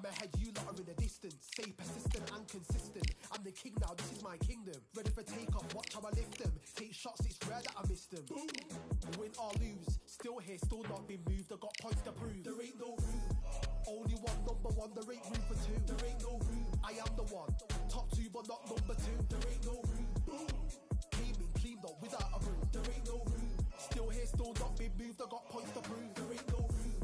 ahead, you lot are in the distance. Stay persistent and consistent. I'm the king now, this is my kingdom. Ready for takeoff, watch how I lift them. Take shots, it's rare that I miss them. Win or lose, still here, still not been moved. I got points to prove. There ain't no room. Only one, number one, there ain't room for two. There ain't no room. I am the one. Top two, but not number two. There ain't no room. Came in, cleaned up without a broom. There ain't no room. Still here, still not been moved. I got points to prove. There ain't no room.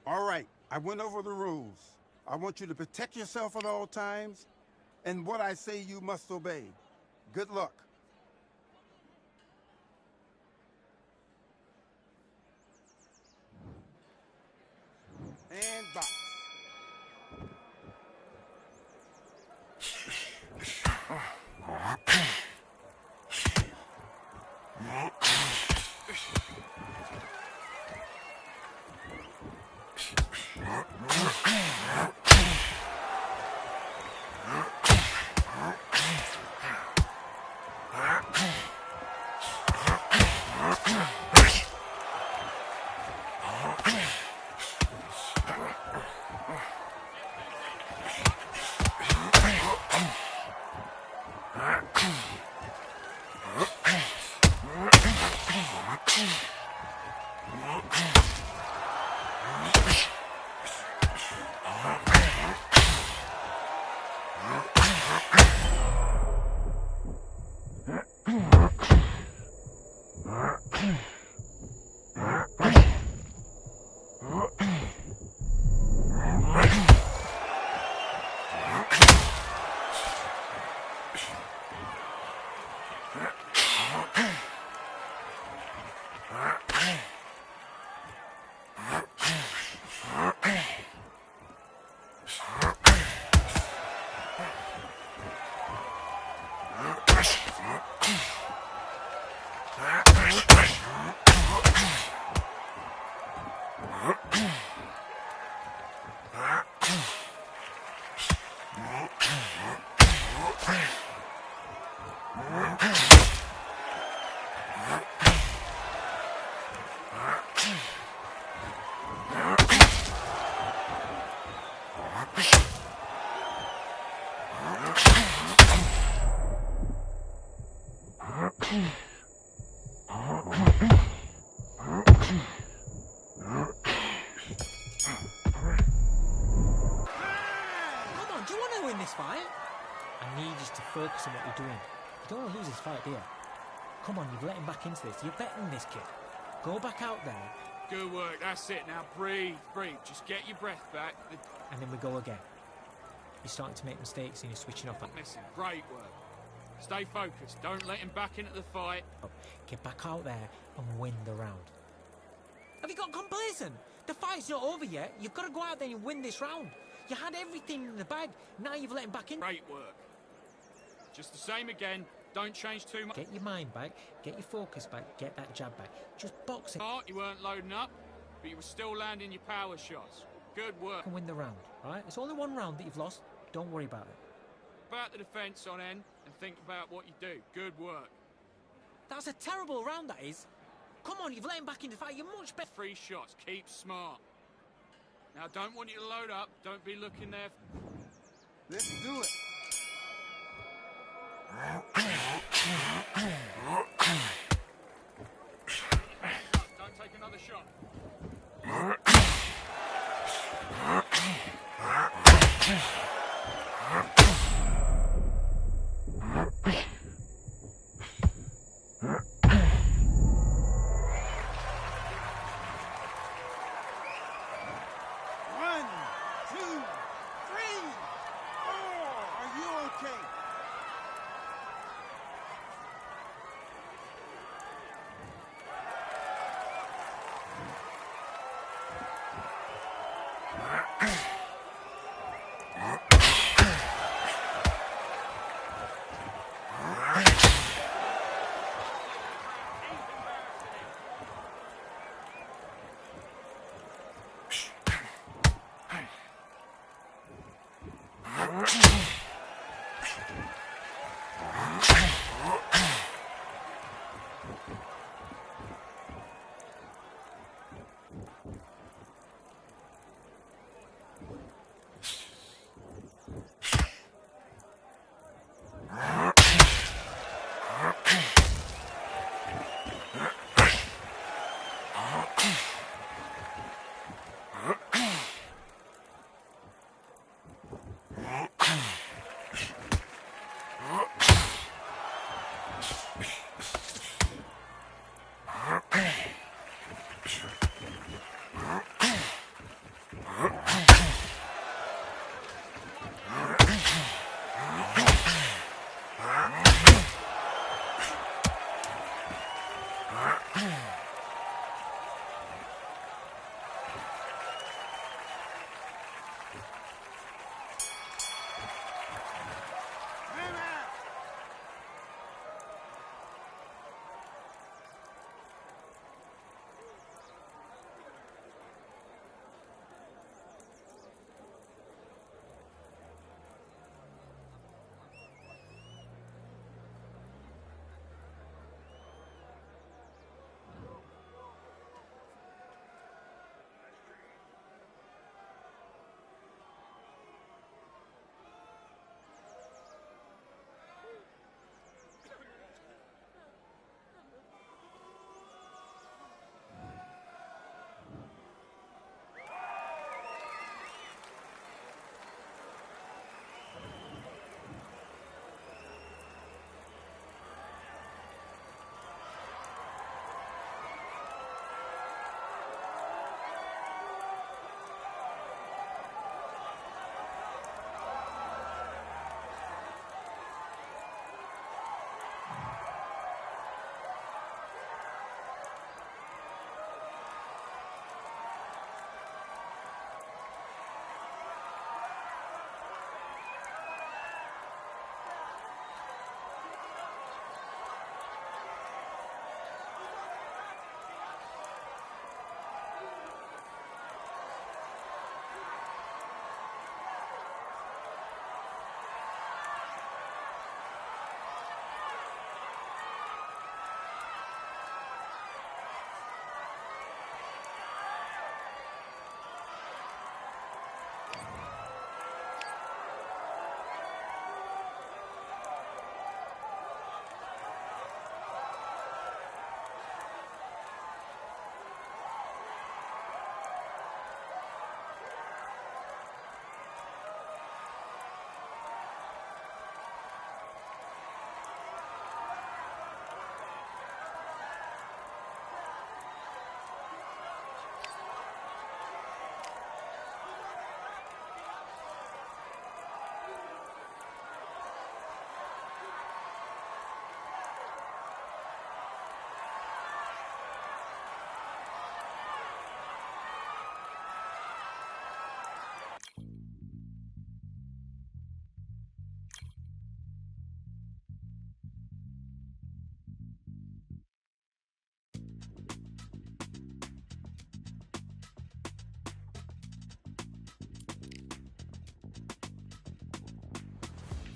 All right, I went over the rules. I want you to protect yourself at all times, and what I say you must obey. Good luck. And box. Focus on what you're doing. You don't want to lose this fight, do you? Come on, you've let him back into this. You're better than this kid. Go back out there. Good work, that's it. Now breathe, breathe. Just get your breath back. And then we go again. You're starting to make mistakes and you're switching off. Listen, great work. Stay focused. Don't let him back into the fight. Get back out there and win the round. Have you got complacent? The fight's not over yet. You've got to go out there and win this round. You had everything in the bag. Now you've let him back in. Great work. Just the same again. Don't change too much. Get your mind back, get your focus back, get that jab back. Just box it. You weren't loading up, but you were still landing your power shots. Good work. And win the round, right? It's only one round that you've lost. Don't worry about it. About the defence on end and think about what you do. Good work. That's a terrible round, that is. Come on, you've let him back in the fight. You're much better. 3 shots. Keep smart. Now, don't want you to load up. Don't be looking there. Let's do it. Don't take another shot. One, two, three, four. Are you okay?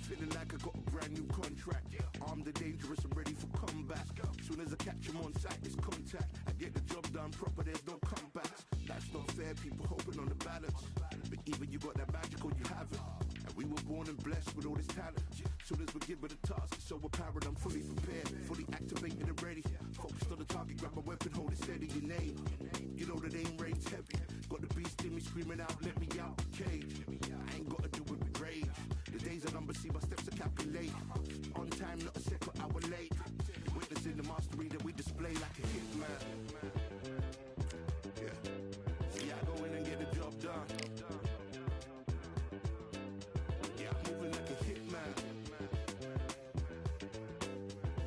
Feeling like I got a brand new contract. Armed and dangerous, I'm ready for combat. Soon as I catch him on sight, it's contact. get the job done proper, there's no comebacks. That's not fair, people hoping on the balance. But even you got that magical, you haven't. And we were born and blessed with all this talent. Soon as we get with the task, it's so apparent I'm fully prepared, fully activated and ready. Focused on the target, grab my weapon, hold it steady, your name. You know that aim rain's heavy. Got the beast in me screaming out, let me out the cage. I ain't gotta do it with rage. The days are numbered, see my steps are calculated. On time, not a second hour late. Witnessing the mastery that we display like a hitman. Yeah. See, I go in and get the job done. Yeah, I'm moving like a hitman.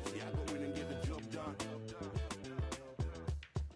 See, I go in and get the job done.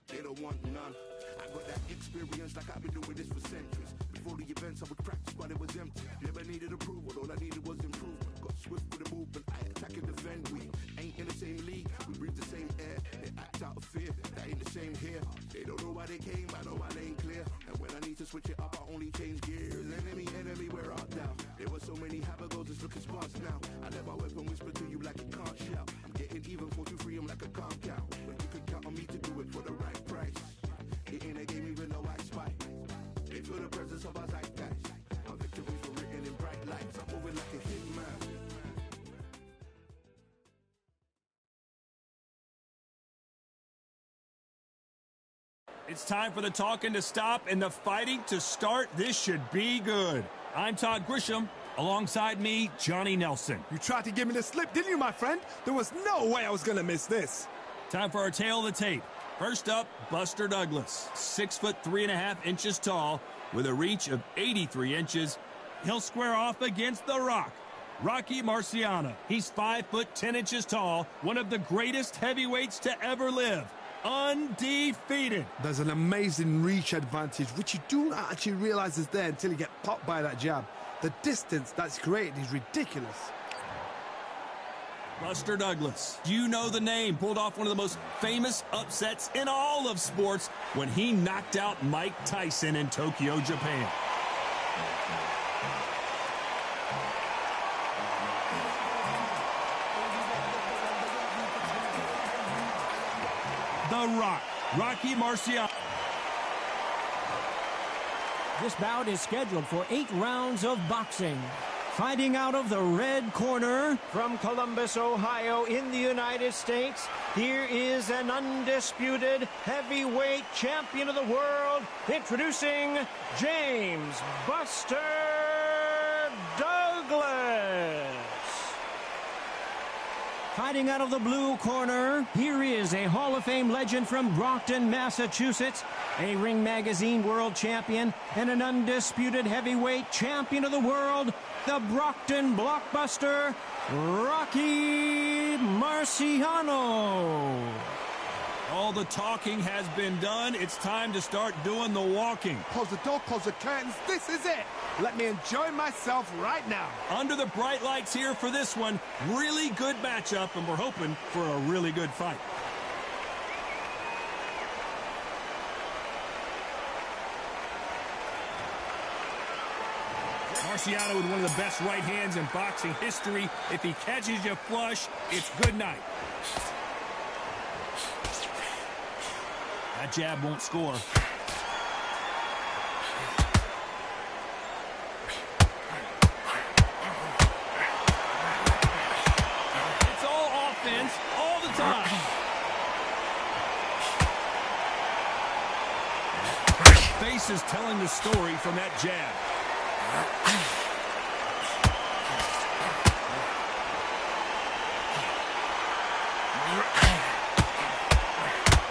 They don't want none. I got that experience like I've been doing this for centuries. Before the events I would practice but it was empty. Never needed approval, all I needed was improvement. Got swift with the movement, I attack and defend. We ain't in the same league, we breathe the same air. They act out of fear, that ain't the same here. They don't know why they came, I know my lane clear. And when I need to switch it up, I only change gears. Enemy, where art thou? There were so many habagos, it's looking sparse now. I let my weapon whisper to you like it can't shout. I'm getting even 4-2-3, I'm like a can't count. But you can count on me to do it for the right price. It ain't a game even though I spy. They feel the presence of our zeitgeist. Our victories were written in bright lights. I'm moving like a hitman. It's time for the talking to stop and the fighting to start. This should be good. I'm Todd Grisham. Alongside me, Johnny Nelson. You tried to give me the slip, didn't you, my friend? There was no way I was going to miss this. Time for our tale of the tape. First up, Buster Douglas, 6 foot 3.5 tall, with a reach of 83 inches. He'll square off against The Rock, Rocky Marciano. He's 5 foot 10 tall, one of the greatest heavyweights to ever live. Undefeated. There's an amazing reach advantage, which you do not actually realize is there until you get popped by that jab. The distance that's created is ridiculous. Buster Douglas, you know the name, pulled off one of the most famous upsets in all of sports when he knocked out Mike Tyson in Tokyo, Japan. The Rock, Rocky Marciano. This bout is scheduled for 8 rounds of boxing. Fighting out of the red corner from Columbus, Ohio in the United States, here is an undisputed heavyweight champion of the world, introducing James Buster Douglas. Fighting out of the blue corner, here is a Hall of Fame legend from Brockton, Massachusetts, a Ring Magazine world champion, and an undisputed heavyweight champion of the world, the Brockton blockbuster, Rocky Marciano. All the talking has been done. It's time to start doing the walking. Close the door, close the curtains. This is it. Let me enjoy myself right now. Under the bright lights here for this one. Really good matchup, and we're hoping for a really good fight. Marciano with one of the best right hands in boxing history. If he catches you flush, it's good night. That jab won't score. It's all offense all the time. Face is telling the story from that jab.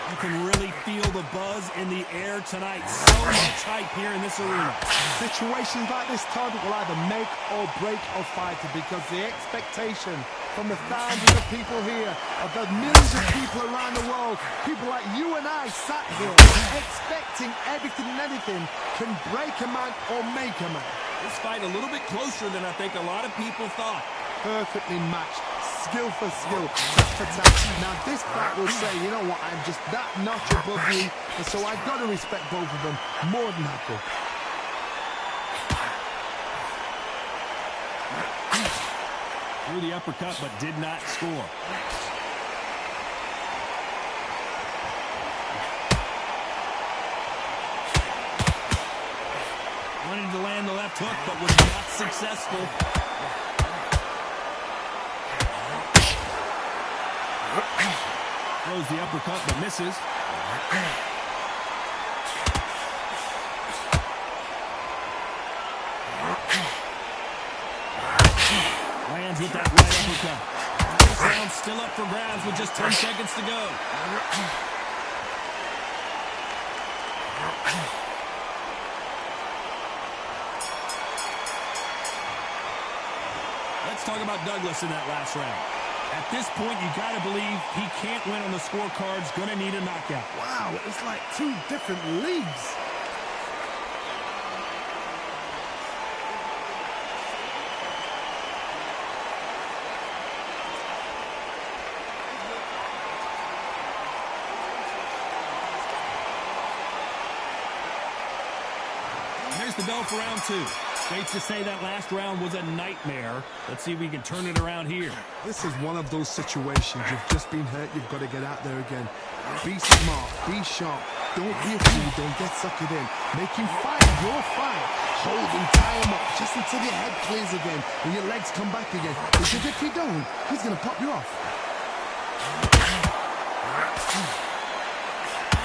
You can really feel the buzz in the air tonight. So much hype here in this arena. Situations like this, Todd, will either make or break a fighter because the expectation from the thousands of people here, of the millions of people around the world, people like you and I sat here expecting everything and anything, can break a man or make a man. This fight a little bit closer than I think a lot of people thought. Perfectly matched, skill for skill, touch for touch. Now this fight will say, you know what, I'm just that notch above you, and so I've got to respect both of them more than happy. Threw the uppercut, but did not score. left hook, but was not successful. Throws the uppercut, but misses. Lands with that right uppercut. This round's still up for grabs with just 10 seconds to go. Let's talk about Douglas in that last round. At this point, you got to believe he can't win on the scorecard's going to need a knockout. Wow, it's like two different leagues. There's the bell for round two. Safe to say that last round was a nightmare. Let's see if we can turn it around here. This is one of those situations. You've just been hurt. You've got to get out there again. Be smart. Be sharp. Don't be a fool. Don't get suckered in. Make him fight your fight. Hold him, tie him up just until your head clears again and your legs come back again. Because if you don't, he's going to pop you off.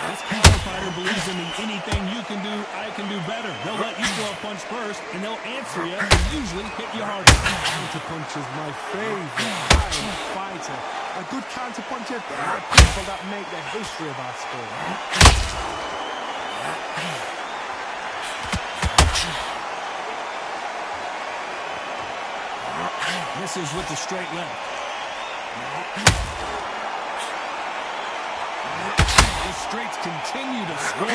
This PO fighter believes in the anything you can do, I can do better. They'll let you throw a punch first, and they'll answer you and usually hit you harder. Counterpunch is my favorite fighter. A good counterpuncher, there are people that make the history of our sport. Misses with the straight left. The straights continue to score.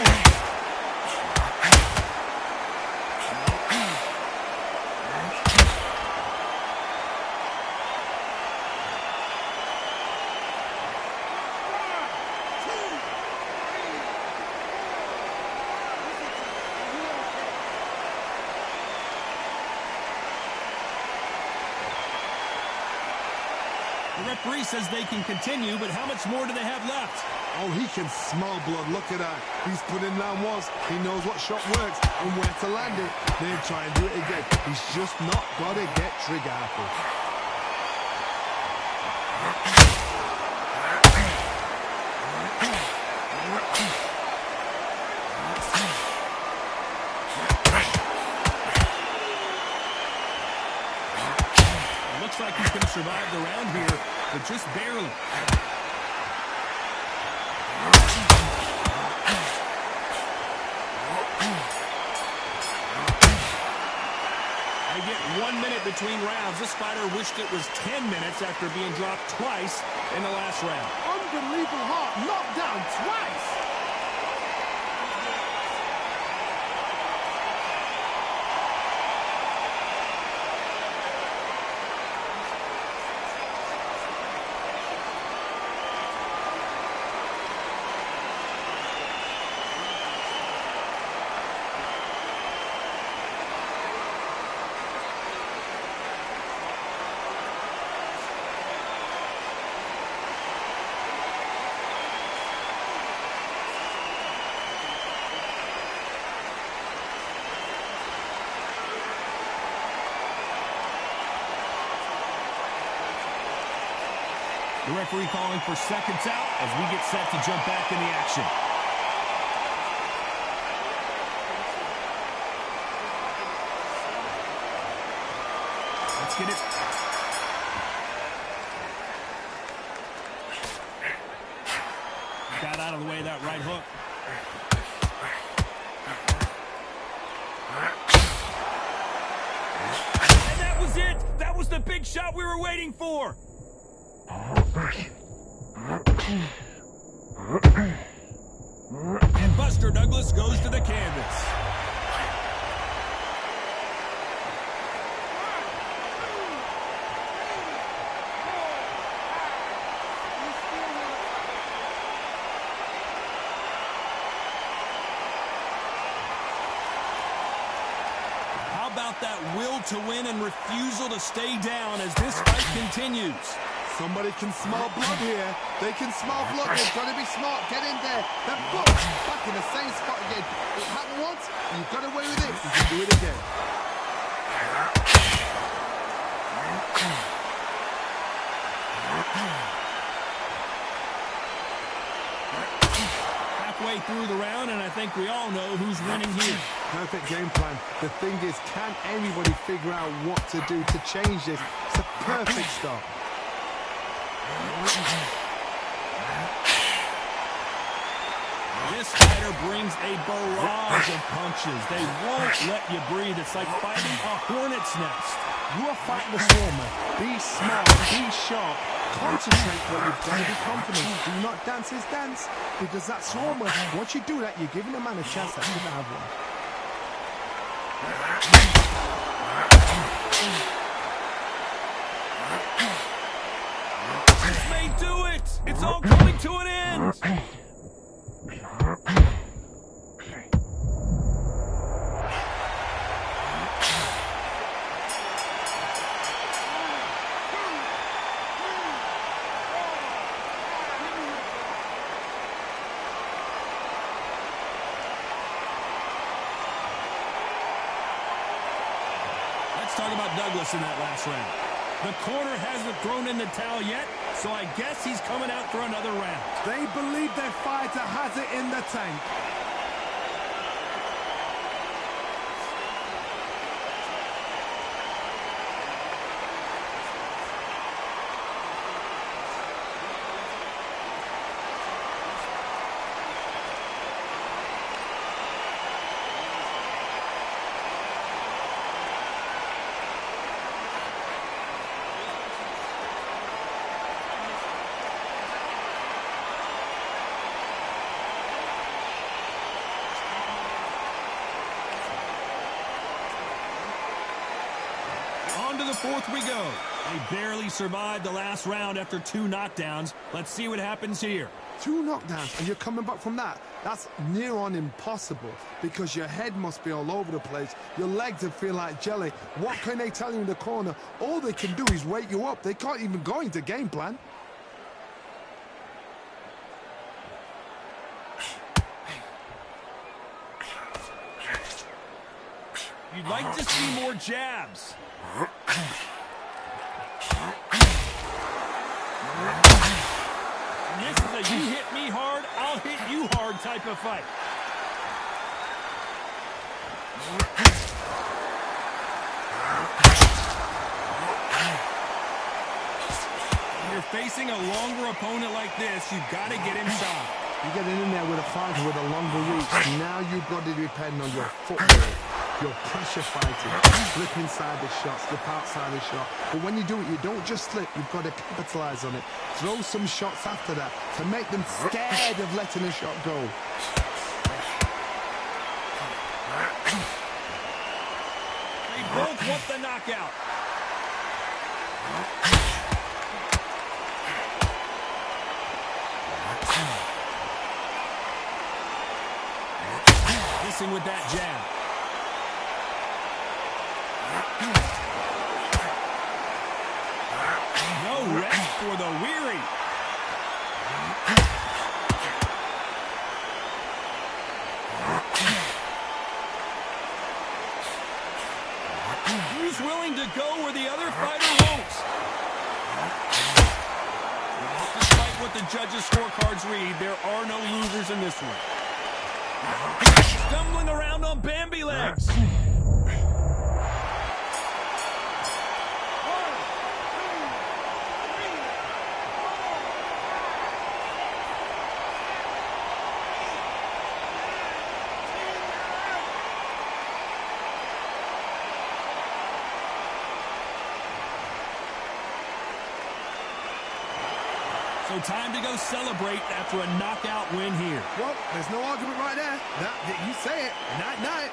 The referee says they can continue, but how much more do they have left? Oh, he can smell blood. Look at that. He's put in round ones. He knows what shot works and where to land it. Then try and do it again. He's just not got to get trigger happy. Looks like he's going to survive the round here, but just barely. They get 1 minute between rounds. This fighter wished it was 10 minutes after being dropped twice in the last round. Unbelievable heart. Knocked down twice. The referee calling for seconds out as we get set to jump back in the action. Let's get it. Got out of the way of that right hook. And that was it. That was the big shot we were waiting for. And Buster Douglas goes to the canvas. How about that will to win and refusal to stay down as this fight continues? Somebody can smell blood here. They can smell blood. They've got to be smart. Get in there. Then boom, back in the same spot again. It happened once, and you got away with it. You can do it again. Halfway through the round, and I think we all know who's winning here. Perfect game plan. The thing is, can anybody figure out what to do to change this? It's a perfect start. This fighter brings a barrage of punches. They won't let you breathe. It's like fighting a hornet's nest. You are fighting the swarmer. Be smart, be sharp. Concentrate, but you've got to be confident. Do not dance his dance, because that swarmer, once you do that, you're giving a man a chance that shouldn't have one. This may do it. It's all coming to an end. Let's talk about Douglas in that last round. The corner hasn't thrown in the towel yet, so I guess he's coming out for another round. They believe their fighter has it in the tank. On to the fourth we go. They barely survived the last round after 2 knockdowns. Let's see what happens here. 2 knockdowns, and you're coming back from that. That's near on impossible, because your head must be all over the place. Your legs would feel like jelly. What can they tell you in the corner? All they can do is wake you up. They can't even go into game plan. You'd like to see more jabs. And this is a you hit me hard, I'll hit you hard type of fight. When you're facing a longer opponent like this, you've got to get inside. You're getting in there with a fighter with a longer reach. Now you've got to depend on your footwork, your pressure fighting, slip inside the shot, slip outside the shot. But when you do it, you don't just slip, you've got to capitalize on it. Throw some shots after that to make them scared of letting a shot go. They both want the knockout. Missing with that jab. No rest for the weary. He's willing to go where the other fighter won't. Despite what the judges' scorecards read, there are no losers in this one. Stumbling around on Bambi legs. So time to go celebrate after a knockout win here. Well, there's no argument right there. You say it. Night-night.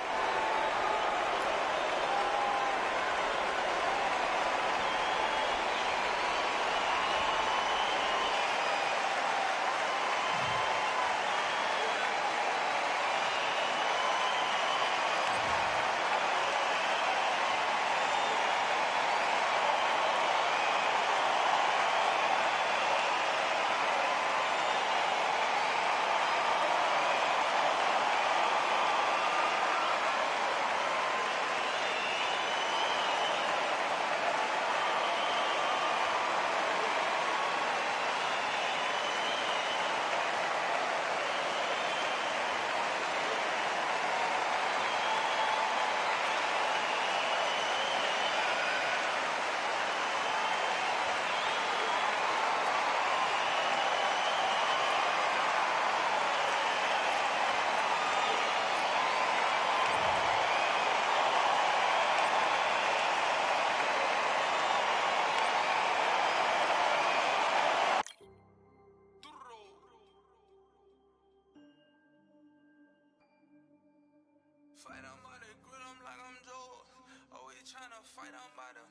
Fight on by the grill, I'm like I'm Joe. Always tryna fight on by the.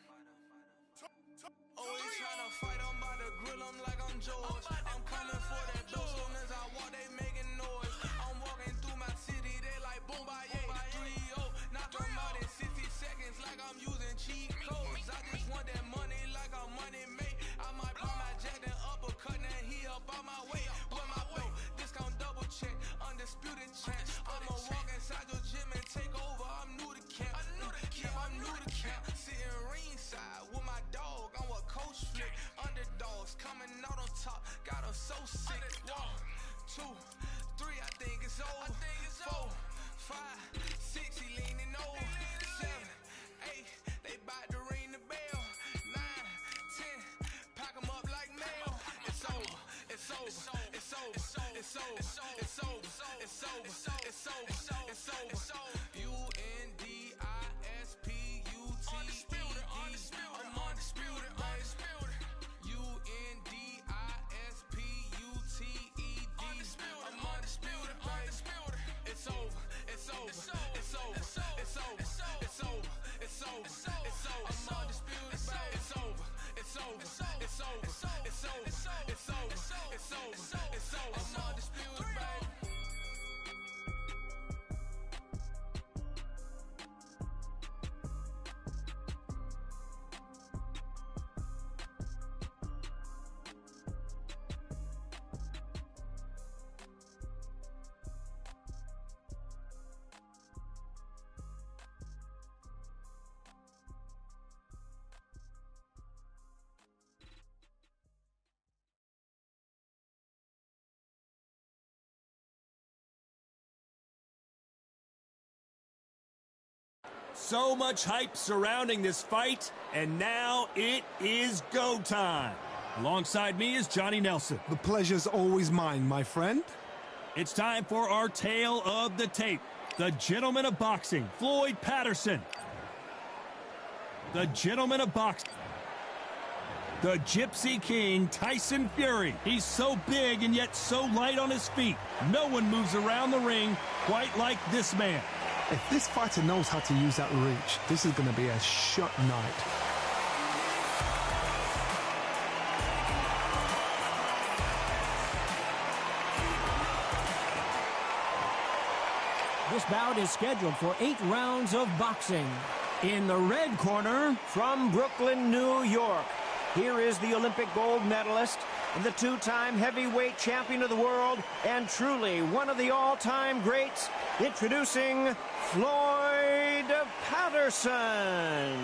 Always tryna fight on by the grill, I'm like I'm George. I'm coming for that dough, soon as I walk, they making noise. I'm walking through my city, they like boom, by 3-0. Knock them out in 60 seconds, like I'm using cheat codes. I just want that money, like I'm money made. I might buy my jack and uppercut, and he up on my way. With my boat, discount double check, undisputed champ. I'ma walk inside your gym and take over. I'm new to camp. Yeah, I'm new to camp. Sitting ringside with my dog on what coach flick. Underdogs coming out on top, got them so sick. 1, 2, 3, I think it's over. 4, 5, 6, he leaning over. 7, 8, they bout to ring the bell. 9, 10, pack them up like mail. It's over, it's over, it's over, it's over, it's over, it's over, it's over, it's over. UNDISPUTED. I'm undisputed, undisputed. UNDISPUTED. I'm undisputed, undisputed. It's over, it's over, it's over, it's over, it's over, it's over, it's over. I'm undisputed, baby. It's over, it's over, it's over, it's over, it's over, it's over, it's over. I'm undisputed, baby. So much hype surrounding this fight, and now it is go time. Alongside me is Johnny Nelson. The pleasure's always mine, my friend. It's time for our tale of the tape. The gentleman of boxing, Floyd Patterson. The gentleman of boxing, the Gypsy King, Tyson Fury. He's so big and yet so light on his feet. No one moves around the ring quite like this man. If this fighter knows how to use that reach, this is going to be a shot night. This bout is scheduled for 8 rounds of boxing. In the red corner, from Brooklyn, New York, here is the Olympic gold medalist, the 2-time heavyweight champion of the world, and truly one of the all-time greats, introducing Floyd Patterson.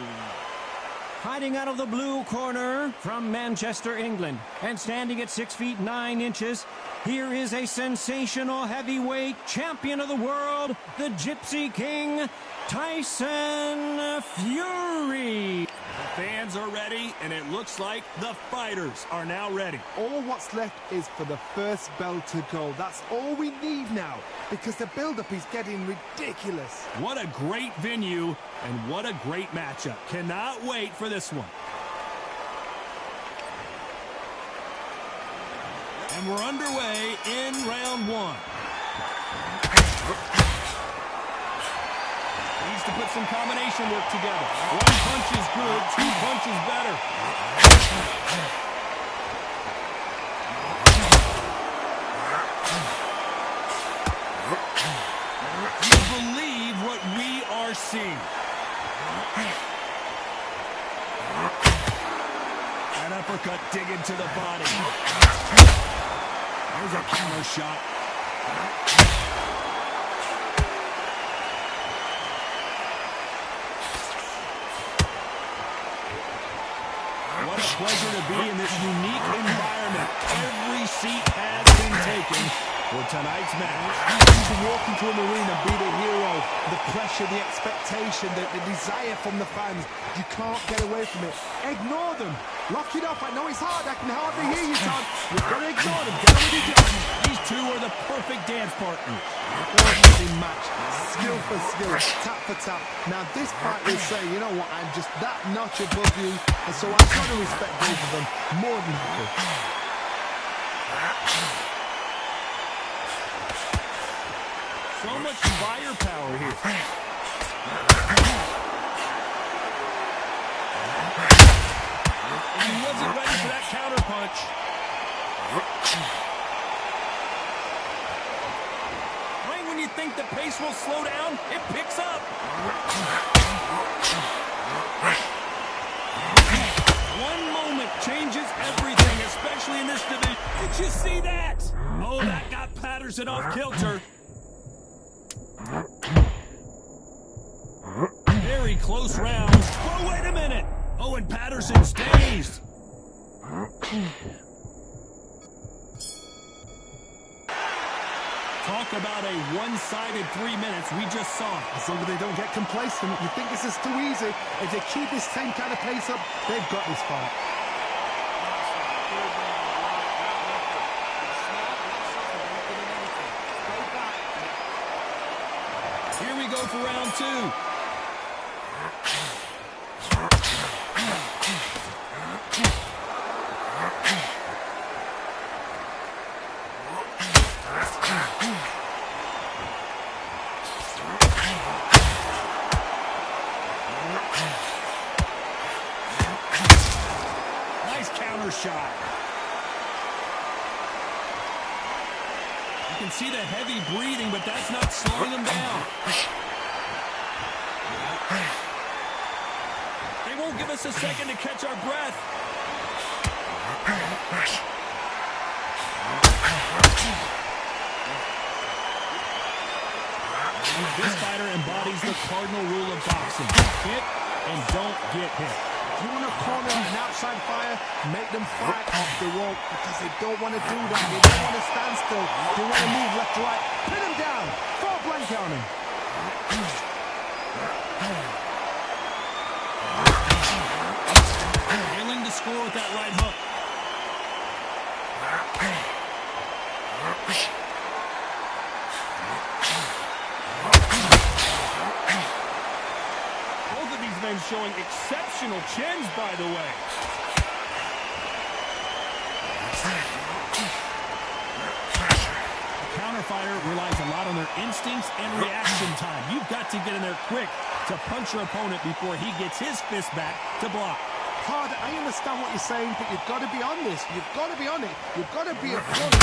Hiding out of the blue corner, from Manchester, England, and standing at 6 feet 9 inches, here is a sensational heavyweight champion of the world, the Gypsy King, Tyson Fury. The fans are ready, and it looks like the fighters are now ready. All what's left is for the first bell to go. That's all we need now, because the build-up is getting ridiculous. What a great venue, and what a great matchup. Cannot wait for this one. And we're underway in round 1. Needs to put some combination work together. 1 punch is good, 2 punches better. Do you believe what we are seeing? An uppercut digging to the body. There's a counter shot. What a pleasure to be in this unique environment. Every seat has been taken for tonight's match. To walk into an arena, be the hero, the pressure, the expectation, the desire from the fans. You can't get away from it. Ignore them. Lock it up. I know it's hard. I can hardly hear you, Tom. You've got to ignore them. Get on with your job. These two are the perfect dance partners. Ordinary match. Skill for skill. Tap for tap. Now, this fight will say, you know what, I'm just that notch above you. And so I've got to respect both of them more than happy. So much firepower here. And he wasn't ready for that counterpunch. Right when you think the pace will slow down, it picks up. One moment changes everything, especially in this division. Did you see that? Oh, that got Patterson off kilter. Very close rounds. Oh, wait a minute. Oh, and Patterson stays. Talk about a one-sided 3 minutes. We just saw it. As long as they don't get complacent, you think this is too easy. If they keep this same kind of pace up, they've got this fight. Here we go for round two. Nice counter shot. You can see the heavy breathing, but that's not slowing him down. They won't give us a second to catch our breath. This fighter embodies the cardinal rule of boxing. Hit and don't get hit. If you want to corner an outside fire, make them fight off the rope because they don't want to do that. They don't want to stand still. They want to move left to right. Pin him down. Throw a blanket on him. Failing to score with that right hook. Both of these men showing exceptional chins, by the way. A counterfighter relies a lot on their instincts and reaction time. You've got to get in there quick to punch your opponent before he gets his fist back to block. Hard, I understand what you're saying, but you've got to be on this. You've got to be on it. You've got to be a front.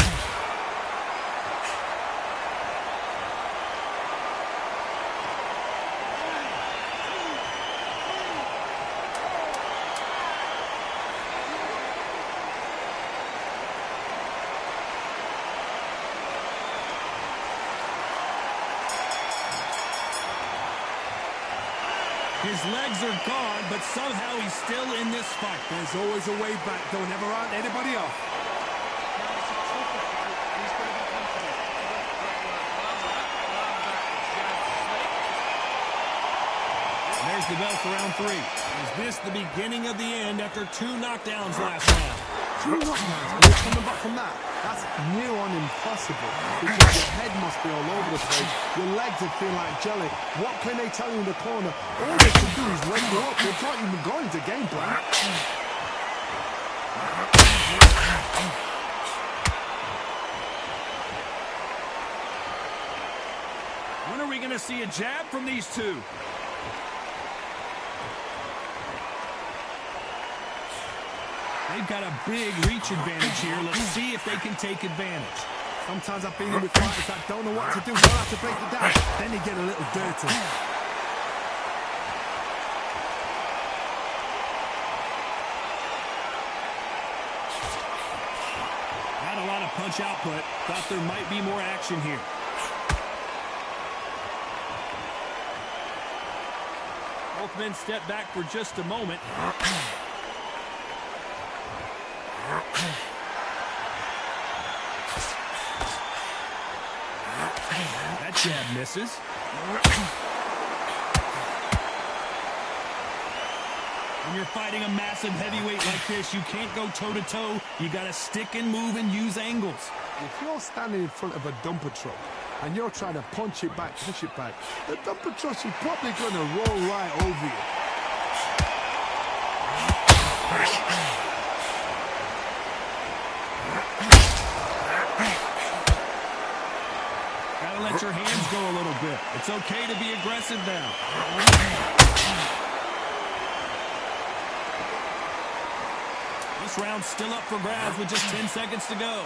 His legs are gone, but somehow he's still in this fight. There's always a way back. Don't ever write anybody off. And there's the bell for round three. Is this the beginning of the end after 2 knockdowns last round? 2 knockdowns, and you're coming back from that. That's near on impossible because your head must be all over the place. Your legs would feel like jelly. What can they tell you in the corner? All they can do is lay you up. They can't even go into game plan. When are we going to see a jab from these two? They've got a big reach advantage here. Let's see if they can take advantage. Sometimes I've been in with fighters that don't know what to do. Don't have to break it down. Then they get a little dirty. Not a lot of punch output. Thought there might be more action here. Both men step back for just a moment. That jab misses. When you're fighting a massive heavyweight like this, you can't go toe-to-toe. You got to stick and move and use angles. If you're standing in front of a dumper truck and you're trying to punch it back, push it back, the dumper truck is probably going to roll right over you. Gotta let your hands go a little bit. It's okay to be aggressive now. This round's still up for grabs with just 10 seconds to go.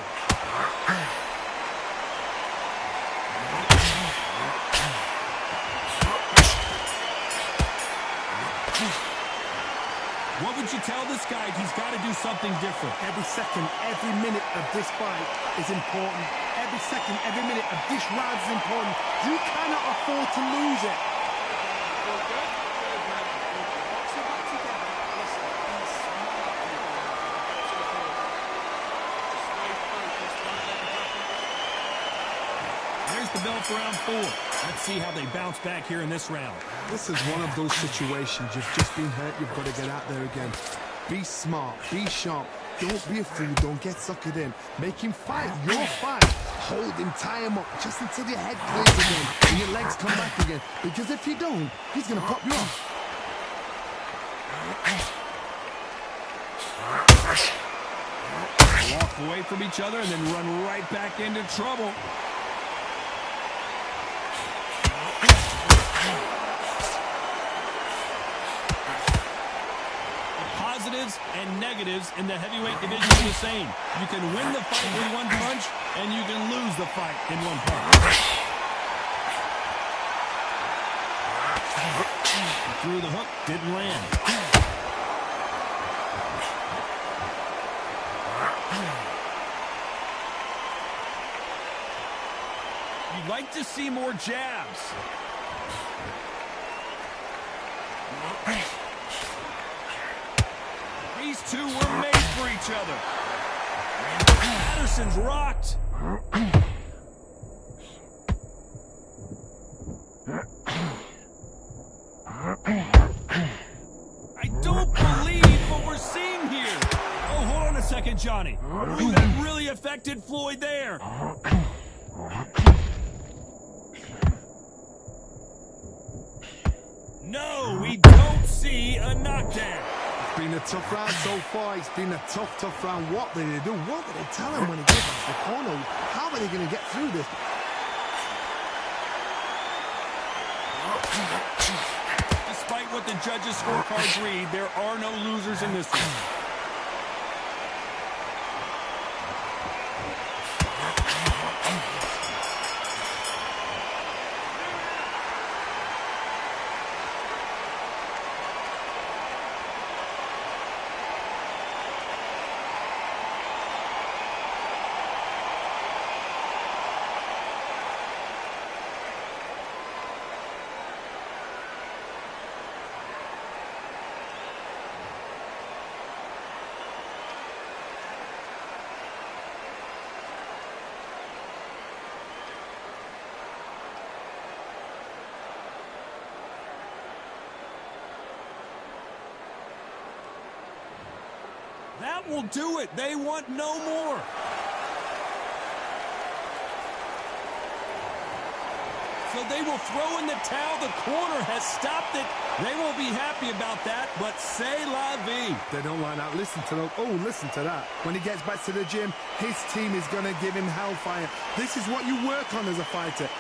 What would you tell this guy? He's got to do something different. Every second, every minute of this fight is important. Every second, every minute of this round is important. You cannot afford to lose it. There's the bell for round 4. Let's see how they bounce back here in this round. This is one of those situations. You've just been hurt. You've got to get out there again. Be smart. Be sharp. Don't be a fool. Don't get suckered in. Make him fight your fight. Hold him. Tie him up just until your head clears again and your legs come back again. Because if you don't, he's going to pop you off. Walk away from each other and then run right back into trouble. Positives and negatives in the heavyweight division are the same. You can win the fight with one punch, and you can lose the fight in one punch. Threw the hook, didn't land. You'd like to see more jabs. These two were made for each other. Patterson's rocked. I don't believe what we're seeing here. Oh, hold on a second, Johnny. Ooh, that really affected Floyd there. No, we don't see a knockdown. It's been a tough round so far. It's been a tough round. What did they do? What did they tell him when he gets into the corner? How are they going to get through this? Despite what the judges' scorecards read, there are no losers in this one. That will do it. They want no more. So they will throw in the towel. The corner has stopped it. They won't be happy about that, but c'est la vie. They don't like that. Listen to that. Oh, listen to that. When he gets back to the gym, his team is going to give him hellfire. This is what you work on as a fighter.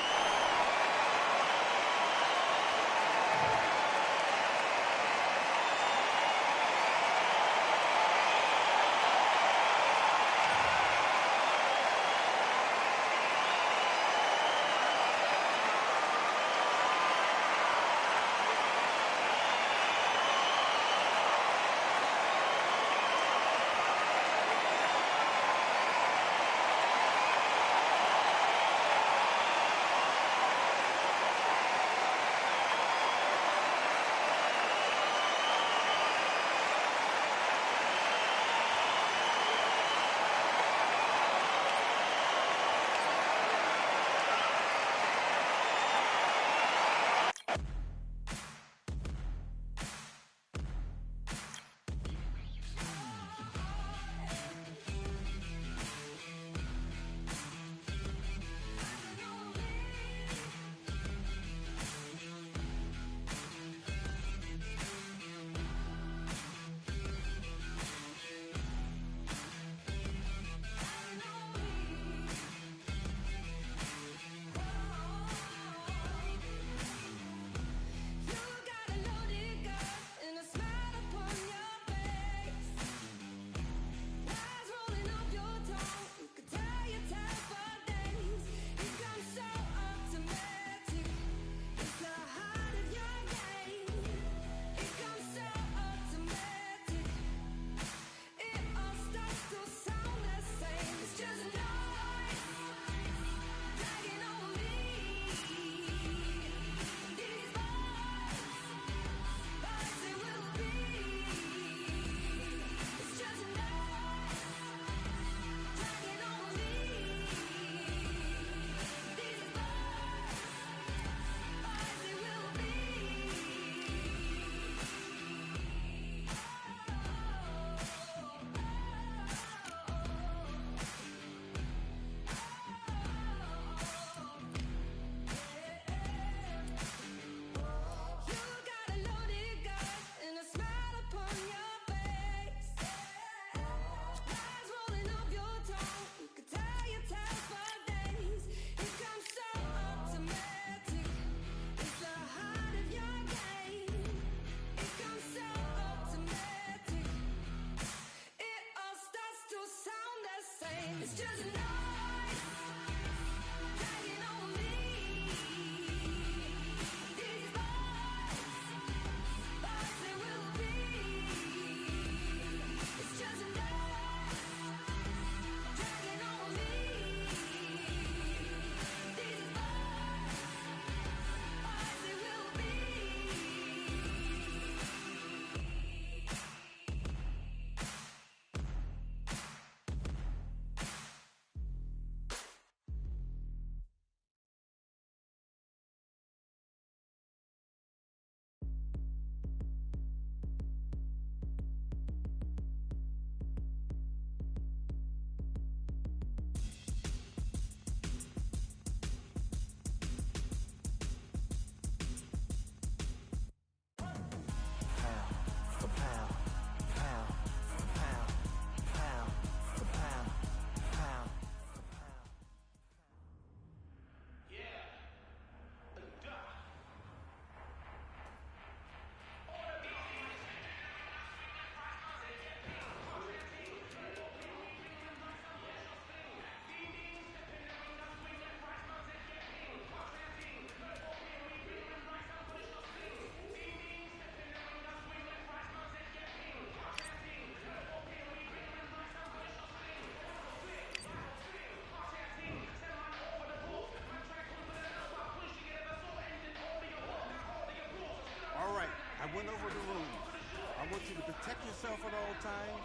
I want you to protect yourself at all times,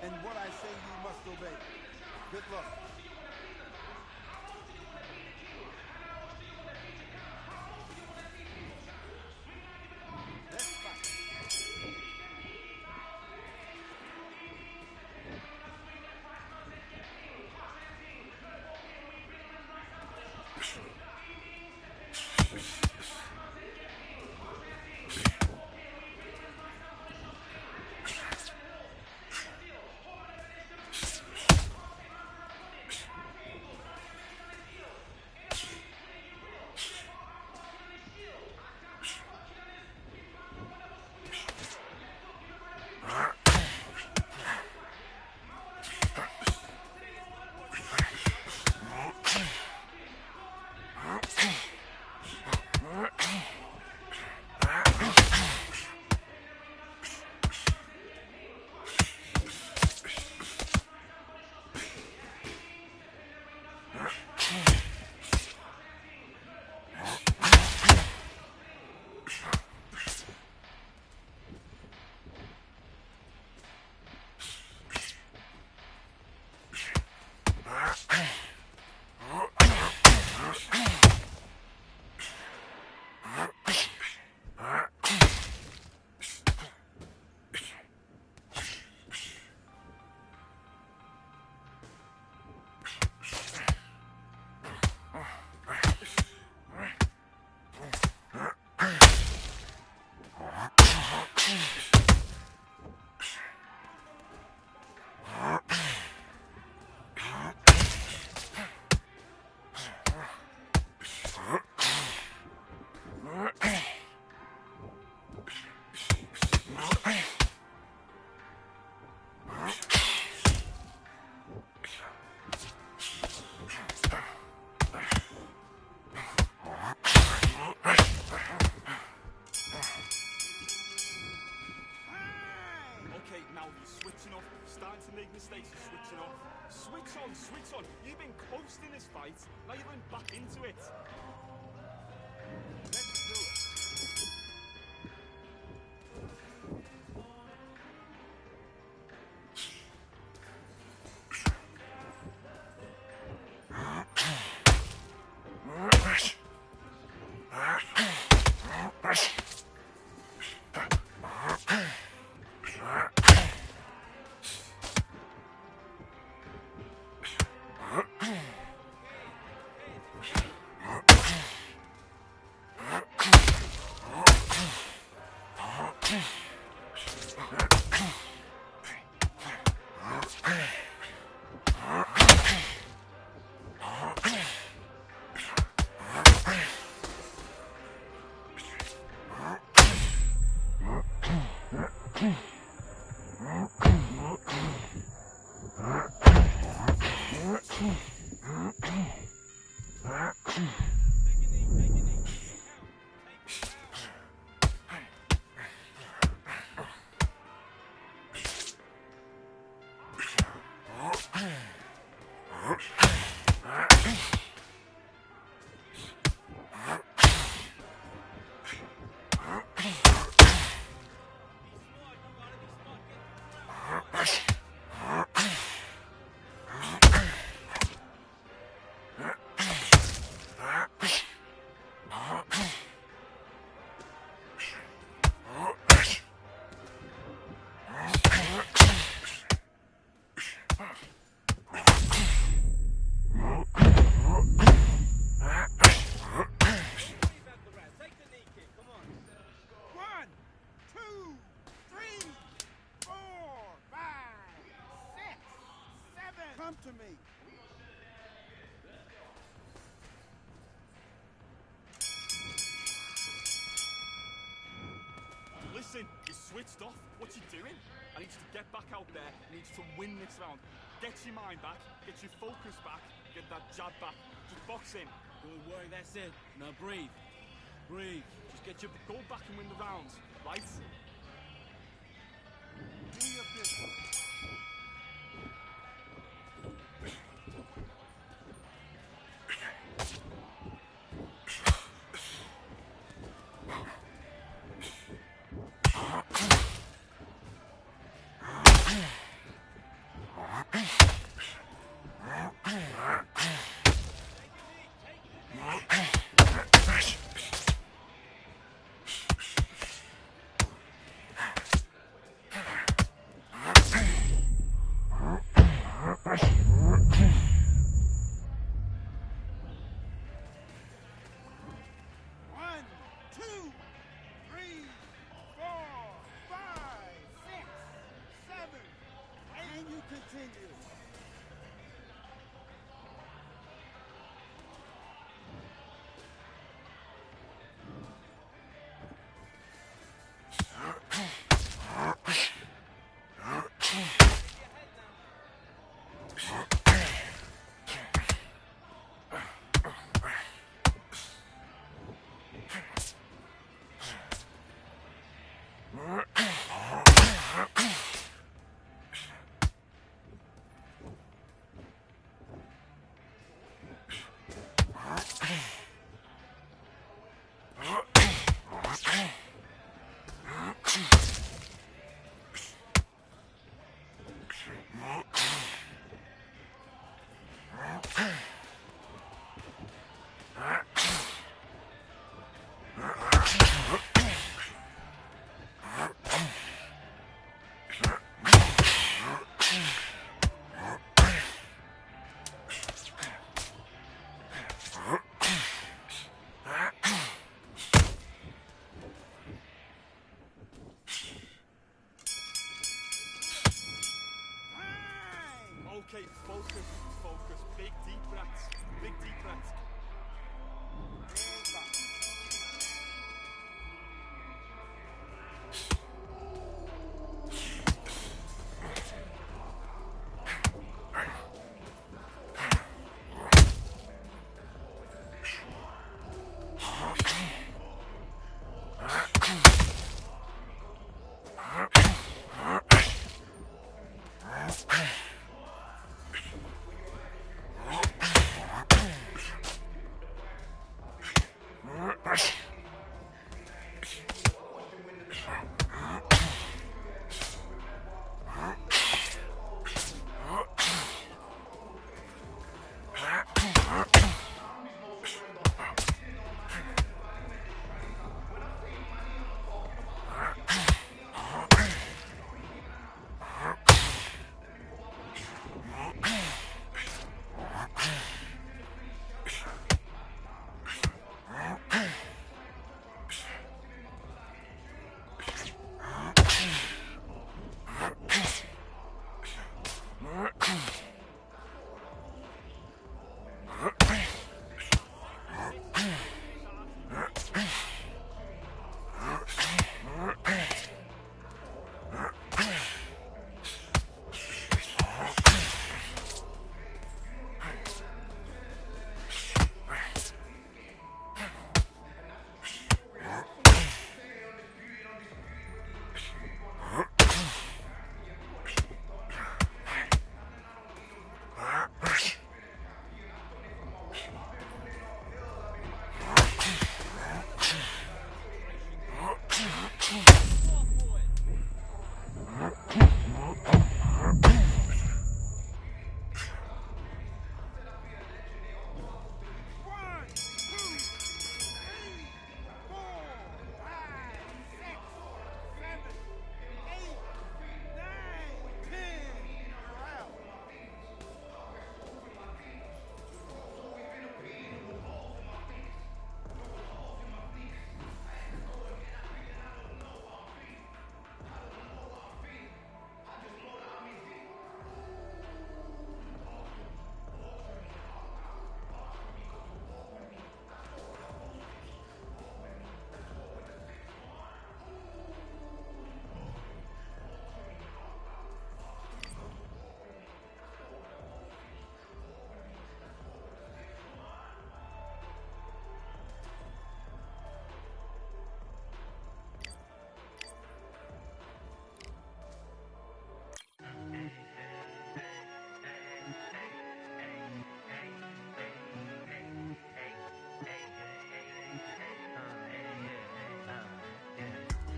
and what I say you must obey. Good luck. Let's fight. Mistakes of switching off. Switch on, switch on. You've been coasting this fight. Now you're going back into it. Let's do it. Come to me. Listen, you switched off. What you doing? I need you to get back out there. I need you to win this round. Get your mind back. Get your focus back. Get that jab back. Just box in. Good work, that's it. Now breathe. Breathe. Just get your... Go back and win the rounds, right? Do your business. continue. Okay, focus, focus. Big deep breaths. Big deep breaths.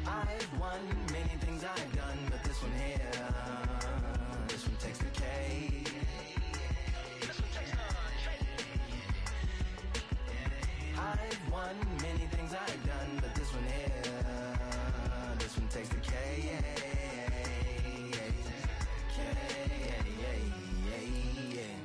I've won many things I've done, but this one here, this one takes the cake. I've won many things I've done, but this one here, this one takes the cake.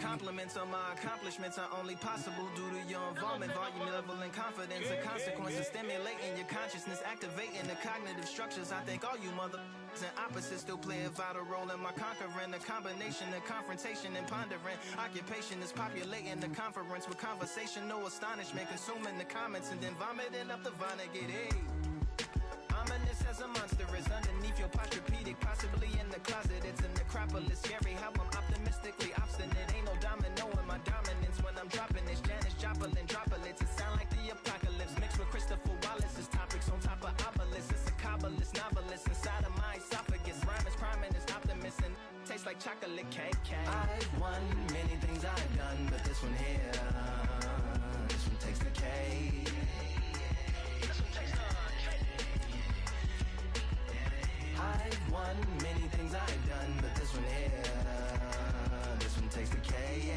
Compliments compliments on my accomplishments are only possible due to your involvement, volume, level, and confidence. The consequences stimulating your consciousness, activating the cognitive structures. I think all you mother and opposites still play a vital role in my conquering. The combination of confrontation and pondering. Occupation is populating the conference with conversational astonishment, consuming the comments and then vomiting up the vonnegut. Hey. Ominous as a monster is underneath your posturepedic, possibly in the closet. It's a necropolis, scary how I'm optimistically obstinate. Ain't no domino in my dominance when I'm dropping this. Janis Joplin droplets, it sound like the apocalypse mixed with Christopher Wallace's topics on top of obelisks. It's a kabbalist novelist inside of my esophagus. Rhyme is priming, is optimist and tastes like chocolate cake. I've won many things I've done, but this one here, this one takes the cake. I've won many things I've done, but this one here, this one takes the cake.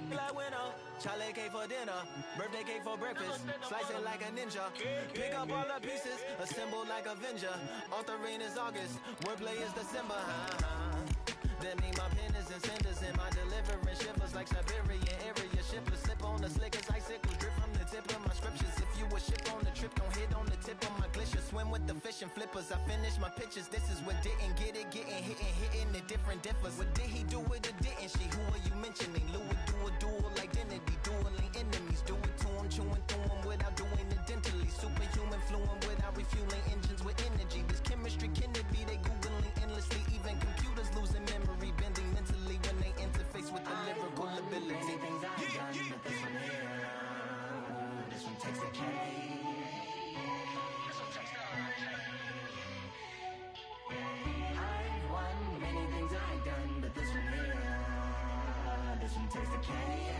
Like winner, chocolate cake for dinner, birthday cake for breakfast, slice it like a ninja, pick up all the pieces, assemble like Avenger. Author rain is August, wordplay is December. That mean my pen is in cinders and my deliverance shivers like Siberian area shippers. Slip on the slickest icicles, drip from the tip of my scriptures. If you a ship on the trip, don't hit on the tip of my glacier. Swim with the fish and flippers. I finish my pitches. This is what didn't get it, getting hitting the different differs. What did he do with it? Didn't she? Who are you mentioning? Louis do a dual identity, dueling enemies. Do it to him, chewing through him without doing it dentally. Superhuman fluent without refueling engines with energy. This chemistry can it be? They googling endlessly. Even computers losing memory, bending mentally when they interface with the lyrical ability. Things I've done, but this one here, this one takes the cake. I've won many things I've done, but this one here, this one takes the cake.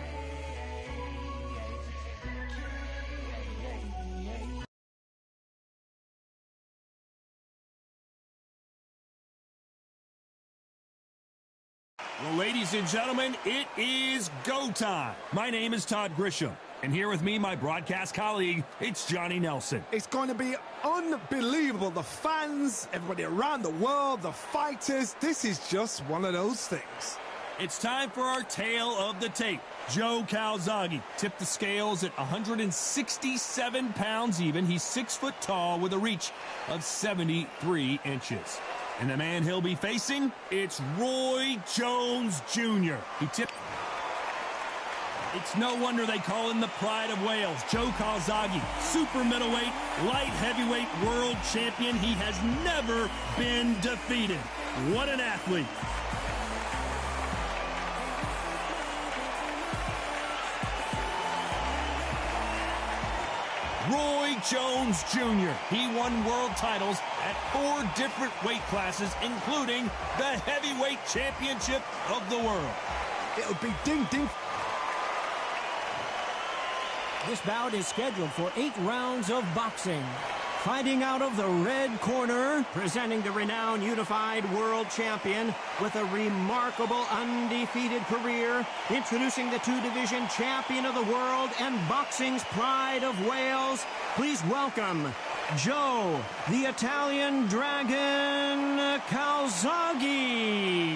Well, ladies and gentlemen, it is go time. My name is Todd Grisham, and here with me, my broadcast colleague, it's Johnny Nelson. It's going to be unbelievable. The fans, everybody around the world, the fighters. This is just one of those things. It's time for our tale of the tape. Joe Calzaghe tipped the scales at 167 pounds even. He's 6 foot tall with a reach of 73 inches. And the man he'll be facing, it's Roy Jones Jr. It's no wonder they call him the pride of Wales. Joe Calzaghe, super middleweight, light heavyweight world champion. He has never been defeated. What an athlete. Roy Jones Jr. He won world titles at 4 different weight classes, including the heavyweight championship of the world. It'll be ding-ding. This bout is scheduled for 8 rounds of boxing. Fighting out of the red corner, presenting the renowned unified world champion with a remarkable undefeated career, introducing the 2-division champion of the world and boxing's pride of Wales, please welcome Joe, the Italian Dragon Calzaghe.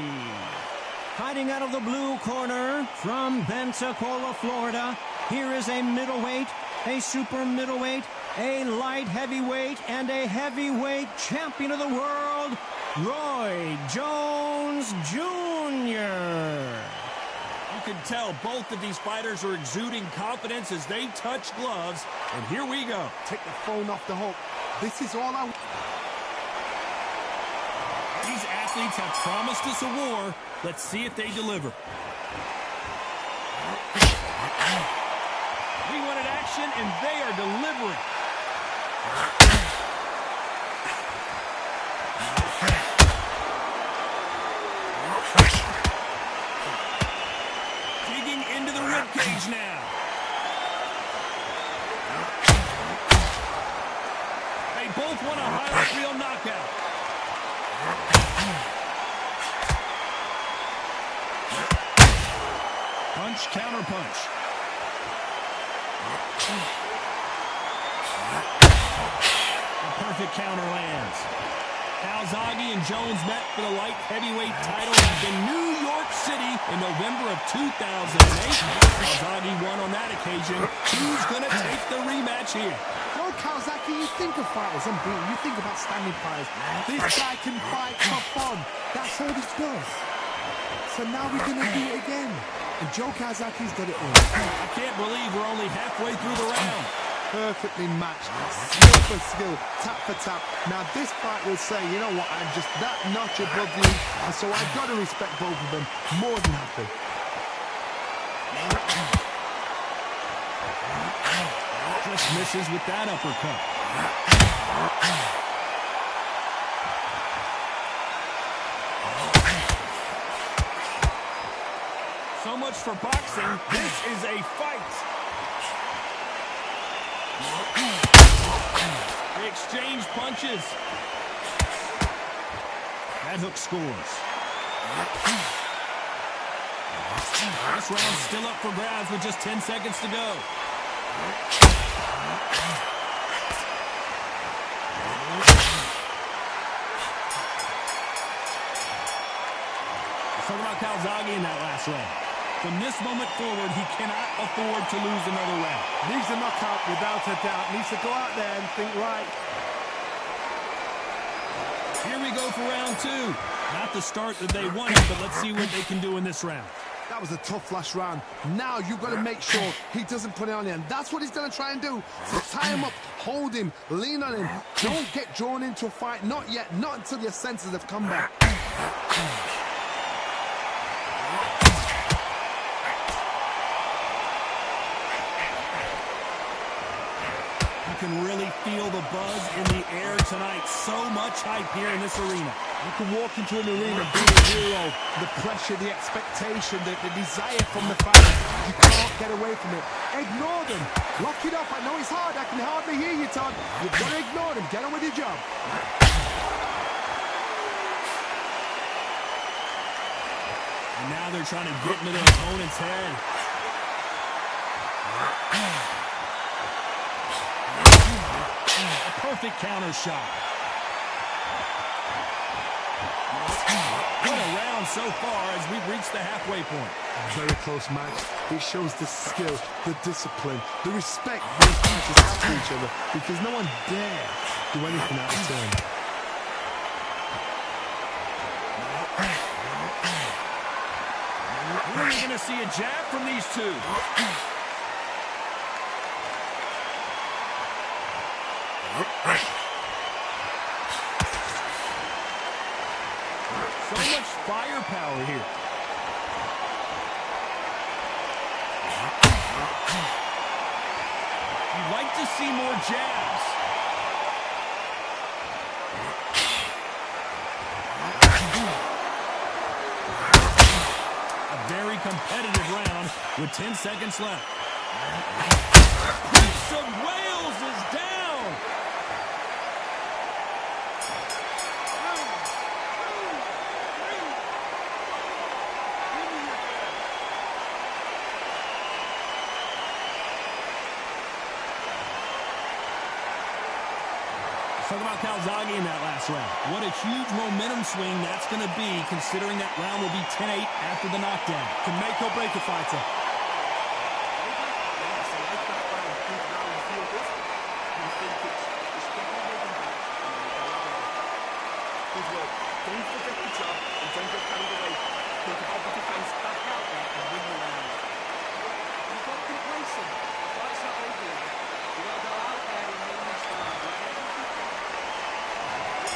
Fighting out of the blue corner from Pensacola, Florida, here is a middleweight, a super middleweight, a light heavyweight, and a heavyweight champion of the world, Roy Jones Jr. You can tell both of these fighters are exuding confidence as they touch gloves. And here we go. Take the phone off the hook. This is all I... These athletes have promised us a war. Let's see if they deliver. We wanted action, and they are delivering. Digging into the ribcage now. They both want a highlight reel knockout. Punch, counter punch. A perfect counter lands. Calzaghe and Jones met for the light heavyweight title back in New York City in November of 2008. Calzaghe won on that occasion. Who's going to take the rematch here? Well, Calzaghe, you think of fighters unbeaten. You think about standing fighters. This guy can fight for fun. That's all he does. So now we're going to do it again. And Joe Calzaghe's got it in. I can't believe we're only halfway through the round. Perfectly matched, skill for skill, tap for tap. Now this fight will say, you know what, I'm just that notch above you, and so I've got to respect both of them more than happy. Just misses with that uppercut. So much for boxing. This is a fight. They exchange punches. That hook scores. This round's still up for grabs with just 10 seconds to go. Let's talk about Calzaghe in that last round. From this moment forward, he cannot afford to lose another round. Needs a knockout without a doubt. Needs to go out there and think right. Here we go for round two. Not the start that they wanted, but let's see what they can do in this round. That was a tough last round. Now you've got to make sure he doesn't put it on you. And that's what he's going to try and do. So tie him up, hold him, lean on him. Don't get drawn into a fight. Not yet. Not until your senses have come back. You can really feel the buzz in the air tonight. So much hype here in this arena. You can walk into an arena being a hero. The pressure, the expectation, the desire from the fight. You can't get away from it. Ignore them. Lock it up. I know it's hard. I can hardly hear you, Todd. You've got to ignore them. Get on with your job. And now they're trying to get into their opponent's head. A perfect counter shot. What a round so far as we've reached the halfway point. Very close match. It shows the skill, the discipline, the respect these fighters have for each other, because no one dare do anything out of turn. When are we going to see a jab from these two? So much firepower here. You'd like to see more jabs. A very competitive round with 10 seconds left. Prince of Wales is down. Talk about Calzaghe in that last round. What a huge momentum swing that's going to be, considering that round will be 10-8 after the knockdown. Can make or break a fighter. Don't forget the job and don't get carried away. Think about the defense back out there and win the round. You've got complacent. Fight's not over yet. You got to go out there and win this round.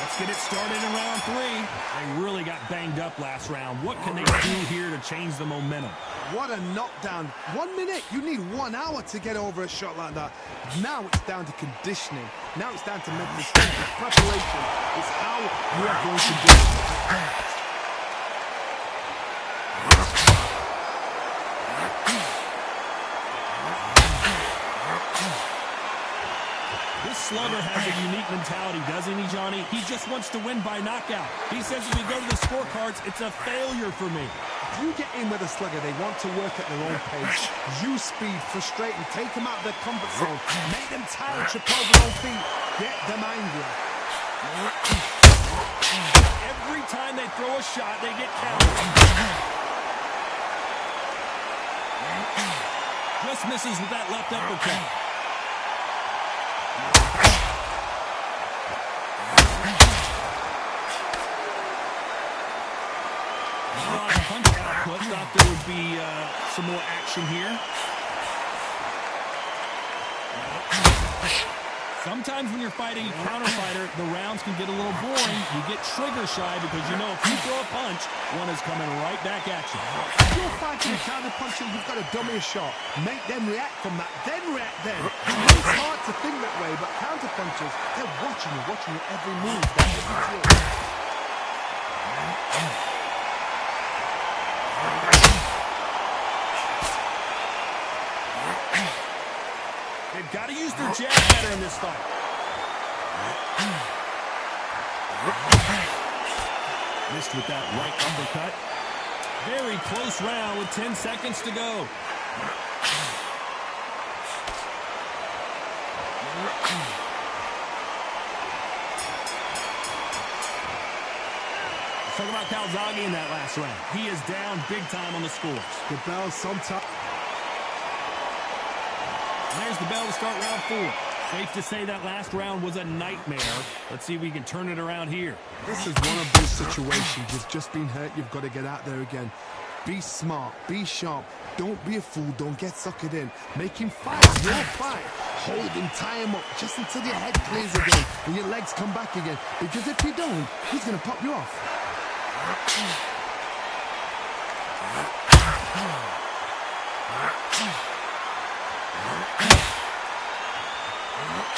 Let's get it started in round three. They really got banged up last round. What can they do here to change the momentum? What a knockdown. 1 minute. You need 1 hour to get over a shot like that. Now it's down to conditioning. Now it's down to mental strength. Preparation is how you are going to do it. This slugger has a unique mentality, doesn't he, Johnny? He just wants to win by knockout. He says if we go to the scorecards, it's a failure for me. If you get in with a slugger, they want to work at their own pace. Use speed, frustrate them, take them out of their comfort zone, make them tired, trip over their own feet, get them angry. time they throw a shot, they get countered. Just misses with that left uppercut. Punch output. Thought there would be some more action here. Sometimes when you're fighting a counter fighter, the rounds can get a little boring. You get trigger shy because you know if you throw a punch, one is coming right back at you. If you're fighting a counter puncher, you've got to dummy a shot. Make them react from that, then react then. It's hard to think that way, but counter punchers, they're watching you every move. They've got to use their jab better in this fight. Missed with that right uppercut. Very close round with 10 seconds to go. Let's talk about Calzaghe in that last round. He is down big time on the scores. The bell sometimes. There's the bell to start round 4. Safe to say that last round was a nightmare. Let's see if we can turn it around here. This is one of those situations. You've just been hurt. You've got to get out there again. Be smart. Be sharp. Don't be a fool. Don't get suckered in. Make him fight. Your fight. Hold him. Tie him up just until your head clears again and your legs come back again. Because if you don't, he's going to pop you off.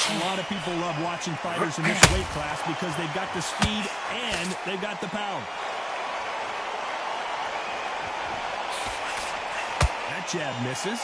A lot of people love watching fighters in this weight class because they've got the speed and they've got the power. That jab misses.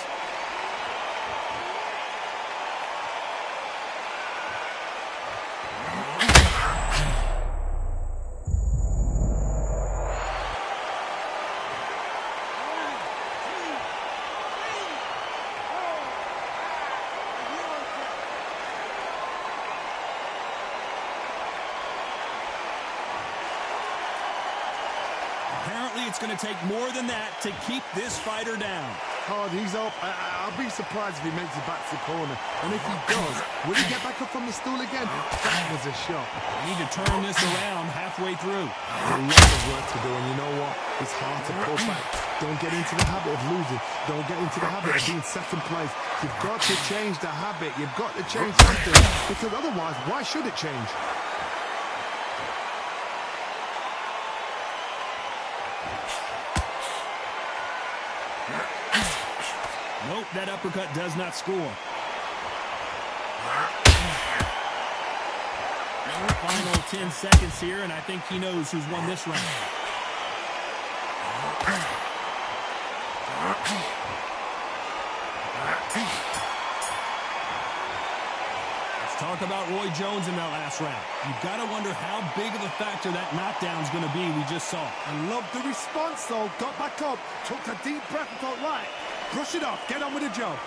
It's going to take more than that to keep this fighter down. Hard, he's up. I'll be surprised if he makes it back to the corner. And if he does, will he get back up from the stool again? That was a shot. We need to turn this around halfway through. A lot of work to do, and you know what? It's hard to pull back. Don't get into the habit of losing. Don't get into the habit of being second place. You've got to change the habit. You've got to change something. Because otherwise, why should it change? Nope, that uppercut does not score. Final 10 seconds here, and I think he knows who's won this round. Let's talk about Roy Jones in that last round. You've got to wonder how big of a factor that knockdown's going to be we just saw. I love the response, though. Got back up, took a deep breath and thought, right, brush it off, get on with the job.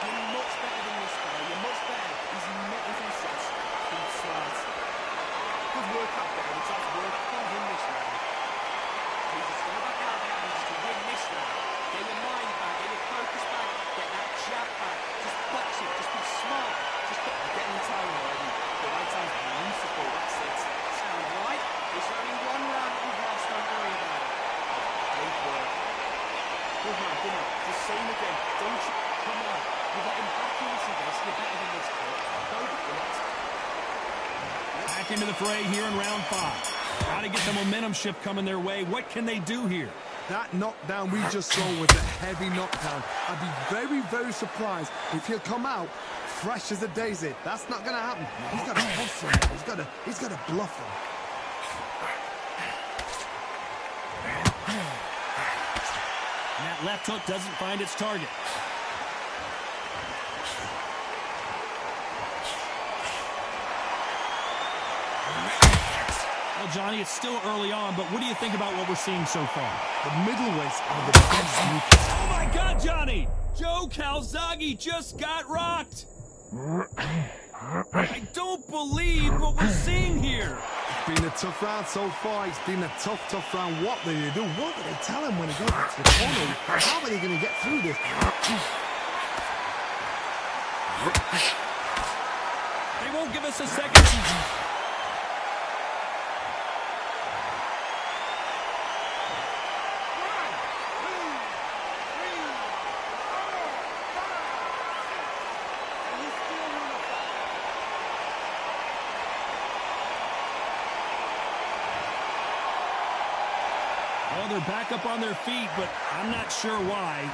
You're much better than this guy. You're much better. He's making some shots. He's smart. Good work out there. It's off work. Don't win this round. He's just go back out there and just win this round. Get your mind back. Get your focus back. Get that jab back. Just box it. Just be smart. Just get in the time already. The right time's beautiful. That's it. Sound right? It's only one round that you've lost. Don't worry about it. Great work. Good man, good man. The same again. Don't you? Come on. You're getting back into this. You're better than this, kid. Go for it. Back into the fray here in round 5. Got to get the momentum shift coming their way. What can they do here? That knockdown we just saw was a heavy knockdown. I'd be very, very surprised if he'll come out fresh as a daisy. That's not going to happen. He's got to hustle him. He's got to bluff him. And that left hook doesn't find its target. Well, Johnny, it's still early on, but what do you think about what we're seeing so far? The middleweights are the best sneakers. Oh, my God, Johnny! Joe Calzaghe just got rocked! I don't believe what we're seeing here! Been a tough round so far. It's been a tough round. What do they do? What do they tell him when he goes back to the corner? How are they going to get through this? They won't give us a second. Well, they're back up on their feet, but I'm not sure why.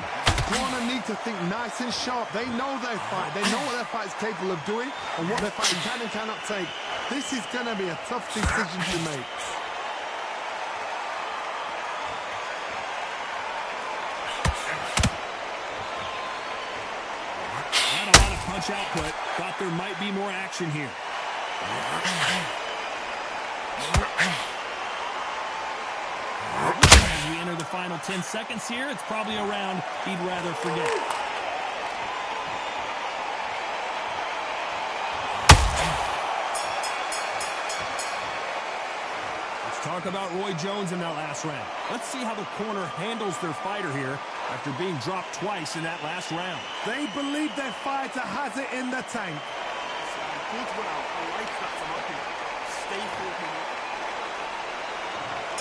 Corner need to think nice and sharp. They know their fight. They know what their fight is capable of doing and what their fight can and cannot take. This is going to be a tough decision to make. Not a lot of punch output. Thought there might be more action here. As we enter the final 10 seconds here, it's probably a round he'd rather forget. Let's talk about Roy Jones in that last round. Let's see how the corner handles their fighter here after being dropped twice in that last round. They believe their fighter has it in the tank. Good round. I like that from up here. Stay focused.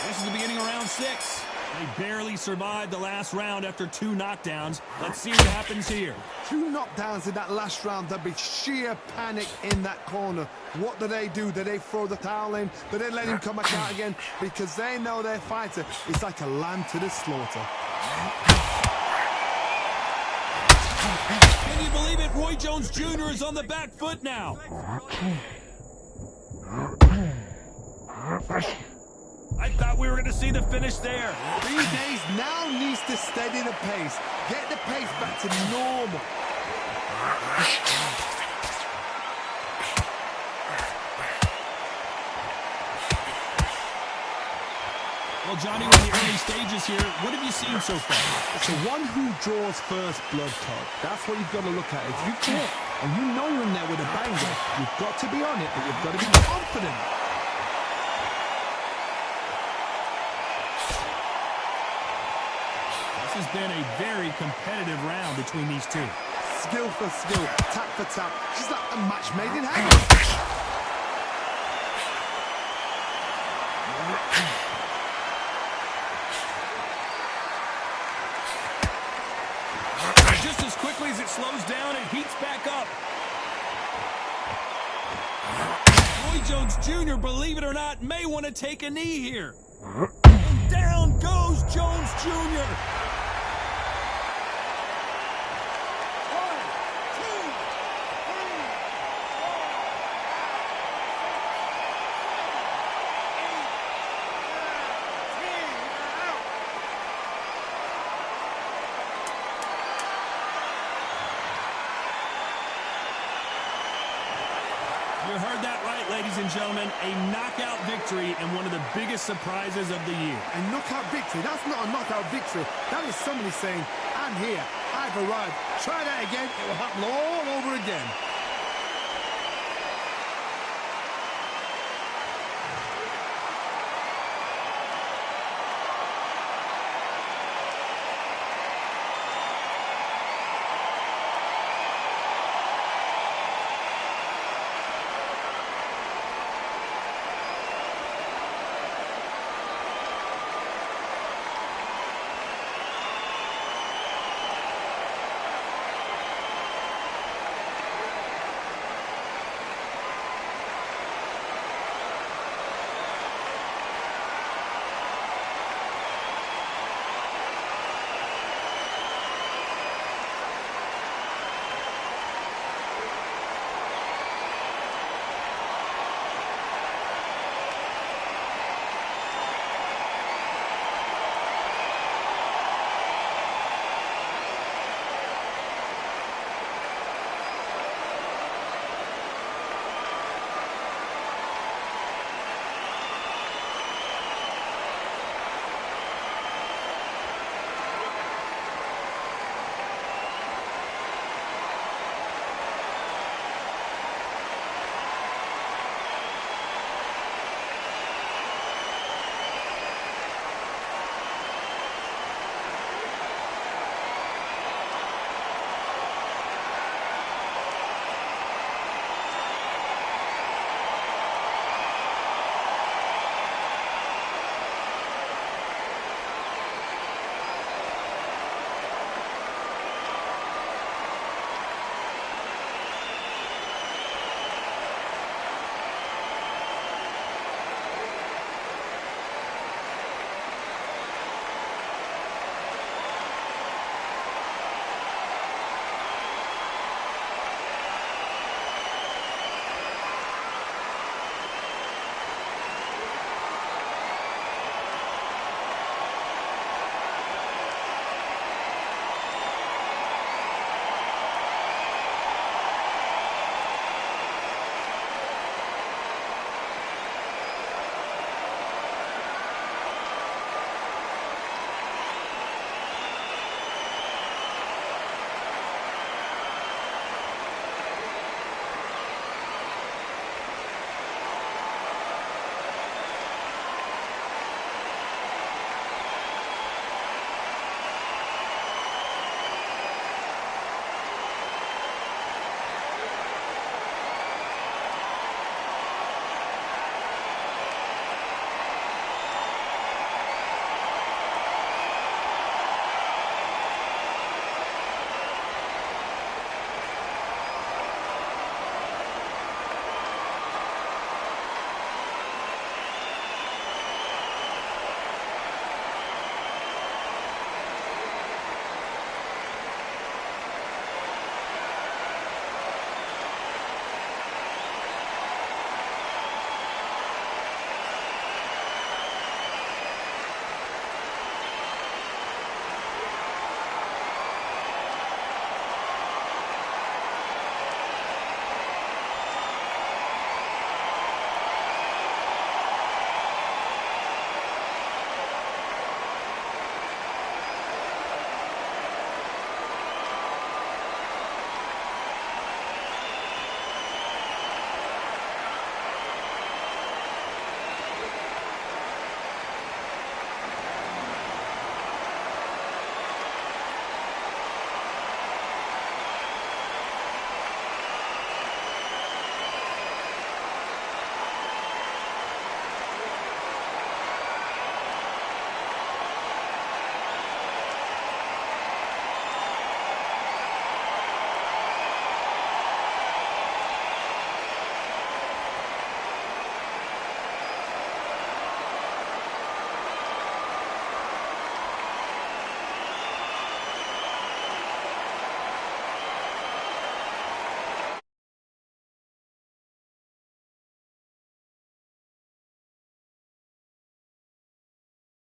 This is the beginning of round 6. They barely survived the last round after 2 knockdowns. Let's see what happens here. 2 knockdowns in that last round. There'll be sheer panic in that corner. What do? Do they throw the towel in? Do they let him come back out again? Because they know their fighter is like a lamb to the slaughter. Can you believe it? Roy Jones Jr. is on the back foot now. I thought we were going to see the finish there. These days now needs to steady the pace. Get the pace back to normal. Well, Johnny, in the early stages here, what have you seen so far? It's the one who draws first blood, Todd. That's what you've got to look at. If you quit and you know you're in there with a banger, you've got to be on it, but you've got to be confident. This has been a very competitive round between these two. Skill for skill, tap for tap. She's like a match made in heaven. Just as quickly as it slows down, it heats back up. Roy Jones Jr., believe it or not, may want to take a knee here. And down goes Jones Jr. You heard that right, ladies and gentlemen. A knockout victory and one of the biggest surprises of the year. A knockout victory? That's not a knockout victory. That is somebody saying, I'm here, I've arrived. Try that again, it will happen all over again.